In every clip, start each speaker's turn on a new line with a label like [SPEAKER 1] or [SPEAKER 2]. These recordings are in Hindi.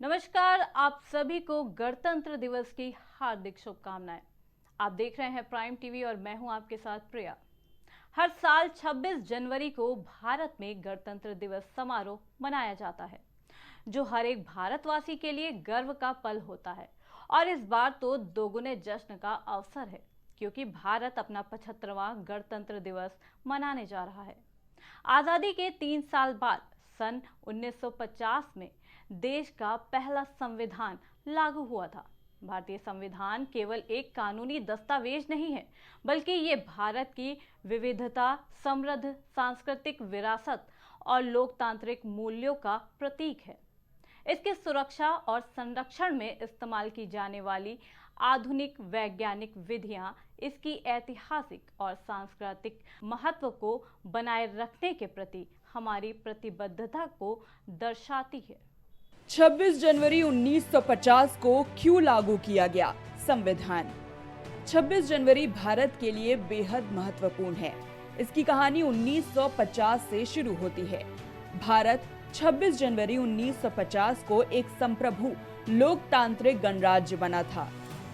[SPEAKER 1] नमस्कार, आप सभी को गणतंत्र दिवस की हार्दिक शुभकामनाएं। आप देख रहे हैं प्राइम टीवी और मैं हूं आपके साथ प्रिया। हर साल 26 जनवरी को भारत में गणतंत्र दिवस समारोह मनाया जाता है, जो हर एक भारतवासी के लिए गर्व का पल होता है। और इस बार तो दोगुने जश्न का अवसर है, क्योंकि भारत अपना 75वां गणतंत्र दिवस मनाने जा रहा है। आजादी के 3 साल बाद सन 1950 में देश का पहला संविधान लागू हुआ था। भारतीय संविधान केवल एक कानूनी दस्तावेज नहीं है, बल्कि ये भारत की विविधता, समृद्ध सांस्कृतिक विरासत और लोकतांत्रिक मूल्यों का प्रतीक है। इसकी सुरक्षा और संरक्षण में इस्तेमाल की जाने वाली आधुनिक वैज्ञानिक विधियां इसकी ऐतिहासिक और सांस्कृतिक महत्व को बनाए रखने के प्रति हमारी प्रतिबद्धता को दर्शाती है।
[SPEAKER 2] 26 जनवरी 1950 को क्यों लागू किया गया संविधान? 26 जनवरी भारत के लिए बेहद महत्वपूर्ण है। इसकी कहानी 1950 से शुरू होती है। भारत 26 जनवरी 1950 को एक संप्रभु लोकतांत्रिक गणराज्य बना था।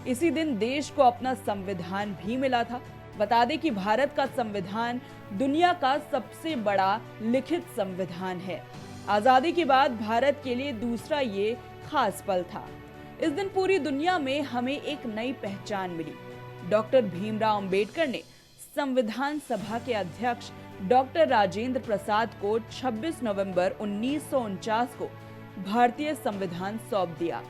[SPEAKER 2] इसी दिन देश को अपना संविधान भी मिला था। बता दें कि भारत का संविधान दुनिया का सबसे बड़ा लिखित संविधान है। आजादी के बाद भारत के लिए दूसरा ये खास पल था। इस दिन पूरी दुनिया में हमें एक नई पहचान मिली। डॉक्टर भीमराव अंबेडकर ने संविधान सभा के अध्यक्ष डॉक्टर राजेंद्र प्रसाद को 26 नवंबर 1949 को भारतीय संविधान सौंप दिया,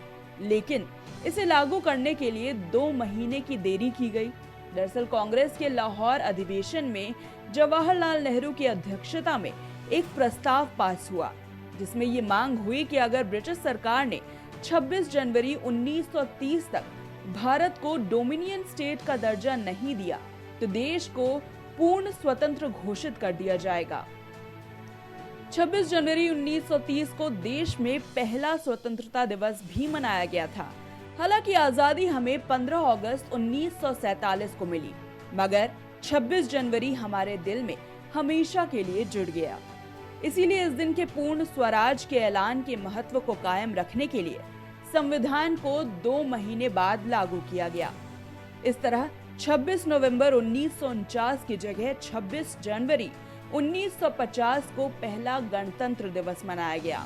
[SPEAKER 2] लेकिन इसे लागू करने के लिए 2 महीने की देरी की गई। दरअसल कांग्रेस के लाहौर अधिवेशन में जवाहरलाल नेहरू की अध्यक्षता में एक प्रस्ताव पास हुआ, जिसमें ये मांग हुई कि अगर ब्रिटिश सरकार ने 26 जनवरी 1930 तक भारत को डोमिनियन स्टेट का दर्जा नहीं दिया तो देश को पूर्ण स्वतंत्र घोषित कर दिया जाएगा। 26 जनवरी 1930 को देश में पहला स्वतंत्रता दिवस भी मनाया गया था। हालांकि आजादी हमें 15 अगस्त 1947 को मिली, मगर 26 जनवरी हमारे दिल में हमेशा के लिए जुड़ गया। इसीलिए इस दिन के पूर्ण स्वराज के ऐलान के महत्व को कायम रखने के लिए संविधान को 2 महीने बाद लागू किया गया। इस तरह 26 नवंबर 1949 की जगह 26 जनवरी 1950 को पहला गणतंत्र दिवस मनाया गया,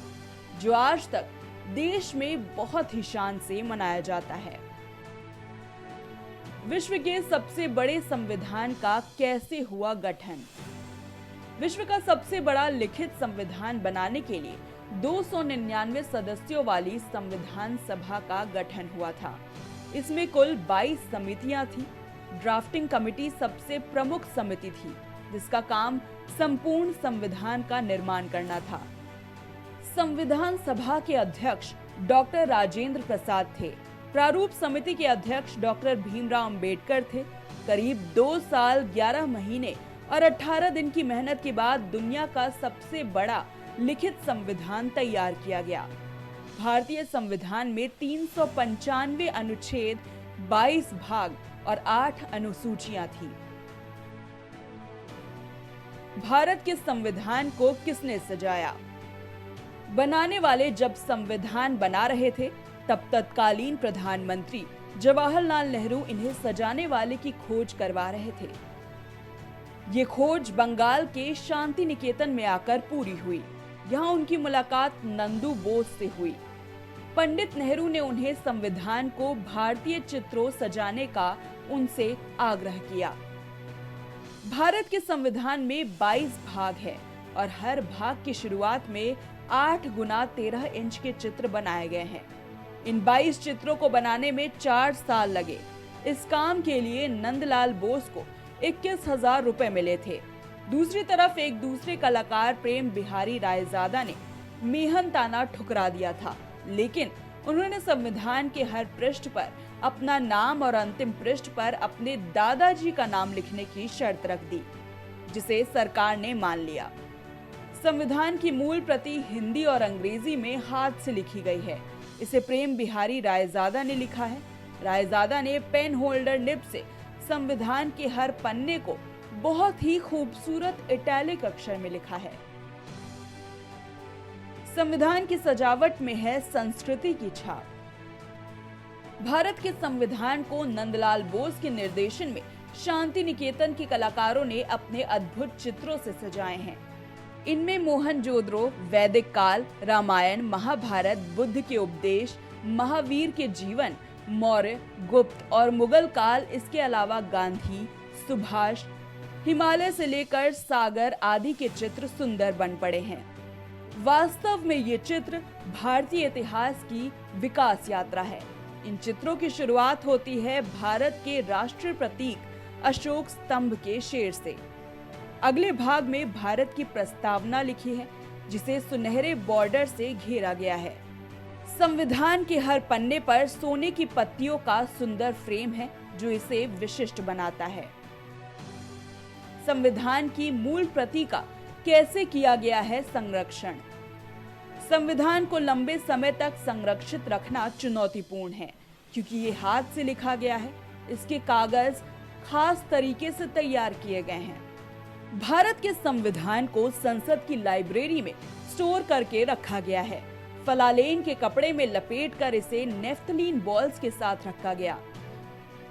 [SPEAKER 2] जो आज तक देश में बहुत ही शान से मनाया जाता है। विश्व के सबसे बड़े संविधान का कैसे हुआ गठन? विश्व का सबसे बड़ा लिखित संविधान बनाने के लिए 299 सदस्यों वाली संविधान सभा का गठन हुआ था। इसमें कुल 22 समितियां थी। ड्राफ्टिंग कमेटी सबसे प्रमुख समिति थी, जिसका काम संपूर्ण संविधान का निर्माण करना था। संविधान सभा के अध्यक्ष डॉक्टर राजेंद्र प्रसाद थे। प्रारूप समिति के अध्यक्ष डॉक्टर भीमराव अंबेडकर थे। करीब 2 साल 11 महीने और 18 दिन की मेहनत के बाद दुनिया का सबसे बड़ा लिखित संविधान तैयार किया गया। भारतीय संविधान में 395 अनुच्छेद, 22 भाग और 8 अनुसूचियां थी। भारत के संविधान को किसने सजाया? बनाने वाले जब संविधान बना रहे थे, तब तत्कालीन प्रधानमंत्री जवाहरलाल नेहरू इन्हें सजाने वाले की खोज करवा रहे थे। ये खोज बंगाल के शांति निकेतन में आकर पूरी हुई। यहाँ उनकी मुलाकात नंदू बोस से हुई। पंडित नेहरू ने उन्हें संविधान को भारतीय चित्रों सजाने का उनसे आग्रह किया। भारत के संविधान में 22 भाग है और हर भाग की शुरुआत में 8 गुना 13 इंच के चित्र बनाए गए हैं। इन 22 चित्रों को बनाने में 4 साल लगे। इस काम के लिए नंदलाल बोस को 21,000 रुपए मिले थे। दूसरी तरफ एक दूसरे कलाकार प्रेम बिहारी रायजादा ने मेहनताना ठुकरा दिया था, लेकिन उन्होंने संविधान के हर पृष्ठ पर अपना नाम और अंतिम पृष्ठ पर अपने दादाजी का नाम लिखने की शर्त रख दी, जिसे सरकार ने मान लिया। संविधान की मूल प्रति हिंदी और अंग्रेजी में हाथ से लिखी गई है। इसे प्रेम बिहारी रायजादा ने लिखा है। रायजादा ने पेन होल्डर निब से संविधान के हर पन्ने को बहुत ही खूबसूरत इटैलिक अक्षर में लिखा है। संविधान की सजावट में है संस्कृति की छाप। भारत के संविधान को नंदलाल बोस के निर्देशन में शांति निकेतन के कलाकारों ने अपने अद्भुत चित्रों से सजाए हैं। इनमें मोहनजोदड़ो, वैदिक काल, रामायण, महाभारत, बुद्ध के उपदेश, महावीर के जीवन, मौर्य, गुप्त और मुगल काल, इसके अलावा गांधी, सुभाष, हिमालय से लेकर सागर आदि के चित्र सुंदर बन पड़े हैं। वास्तव में ये चित्र भारतीय इतिहास की विकास यात्रा है। इन चित्रों की शुरुआत होती है भारत के राष्ट्रीय प्रतीक अशोक स्तंभ के शेर से। अगले भाग में भारत की प्रस्तावना लिखी है, जिसे सुनहरे बॉर्डर से घेरा गया है। संविधान के हर पन्ने पर सोने की पत्तियों का सुंदर फ्रेम है, जो इसे विशिष्ट बनाता है। संविधान की मूल प्रति का कैसे किया गया है संरक्षण? संविधान को लंबे समय तक संरक्षित रखना चुनौतीपूर्ण है, क्योंकि ये हाथ से लिखा गया है। इसके कागज खास तरीके से तैयार किए गए हैं। भारत के संविधान को संसद की लाइब्रेरी में स्टोर करके रखा गया है। फलालेन के कपड़े में लपेटकर इसे नेफ्थलीन बॉल्स के साथ रखा गया।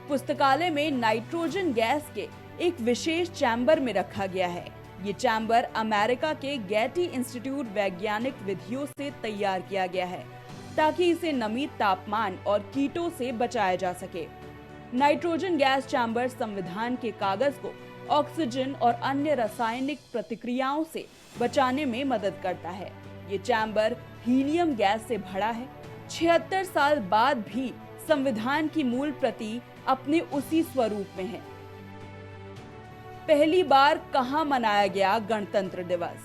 [SPEAKER 2] पुस्तकालय में नाइट्रोजन गैस के एक विशेष चैम्बर में रखा गया है। ये चैम्बर अमेरिका के गैटी इंस्टीट्यूट वैज्ञानिक विधियों से तैयार किया गया है, ताकि इसे नमी, तापमान और कीटों से बचाया जा सके। नाइट्रोजन गैस चैम्बर संविधान के कागज को ऑक्सीजन और अन्य रासायनिक प्रतिक्रियाओं से बचाने में मदद करता है। ये चैम्बर हीलियम गैस से भरा है। 76 साल बाद भी संविधान की मूल प्रति अपने उसी स्वरूप में है। पहली बार कहां मनाया गया गणतंत्र दिवस?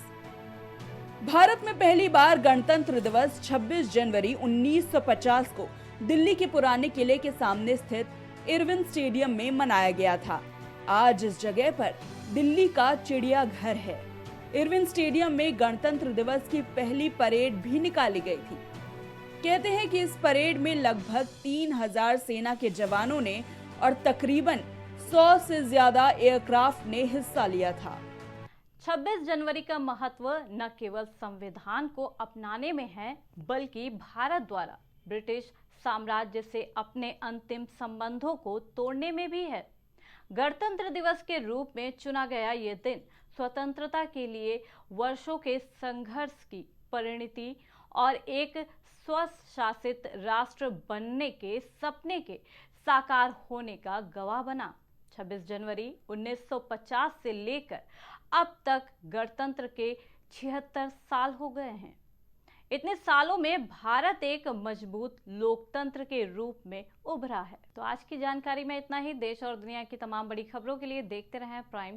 [SPEAKER 2] भारत में पहली बार गणतंत्र दिवस 26 जनवरी 1950 को दिल्ली के पुराने किले के सामने स्थित इरविन स्टेडियम में मनाया गया था। आज इस जगह पर दिल्ली का चिड़ियाघर है। इरविन स्टेडियम में गणतंत्र दिवस की पहली परेड भी निकाली गई थी। कहते हैं कि इस परेड में लगभग 3000 सेना के जवानों ने और तकरीबन 100 से ज्यादा एयरक्राफ्ट ने हिस्सा लिया था।
[SPEAKER 1] 26 जनवरी का महत्व न केवल संविधान को अपनाने में है, बल्कि भारत द्वारा ब्रिटिश साम्राज्य से अपने अंतिम संबंधों को तोड़ने में भी है। गणतंत्र दिवस के रूप में चुना गया ये दिन स्वतंत्रता के लिए वर्षों के संघर्ष की परिणति और एक स्वशासित राष्ट्र बनने के सपने के साकार होने का गवाह बना। 26 जनवरी 1950 से लेकर अब तक गणतंत्र के 76 साल हो गए हैं। इतने सालों में भारत एक मजबूत लोकतंत्र के रूप में उभरा है। तो आज की जानकारी में इतना ही। देश और दुनिया की तमाम बड़ी खबरों के लिए देखते रहें प्राइम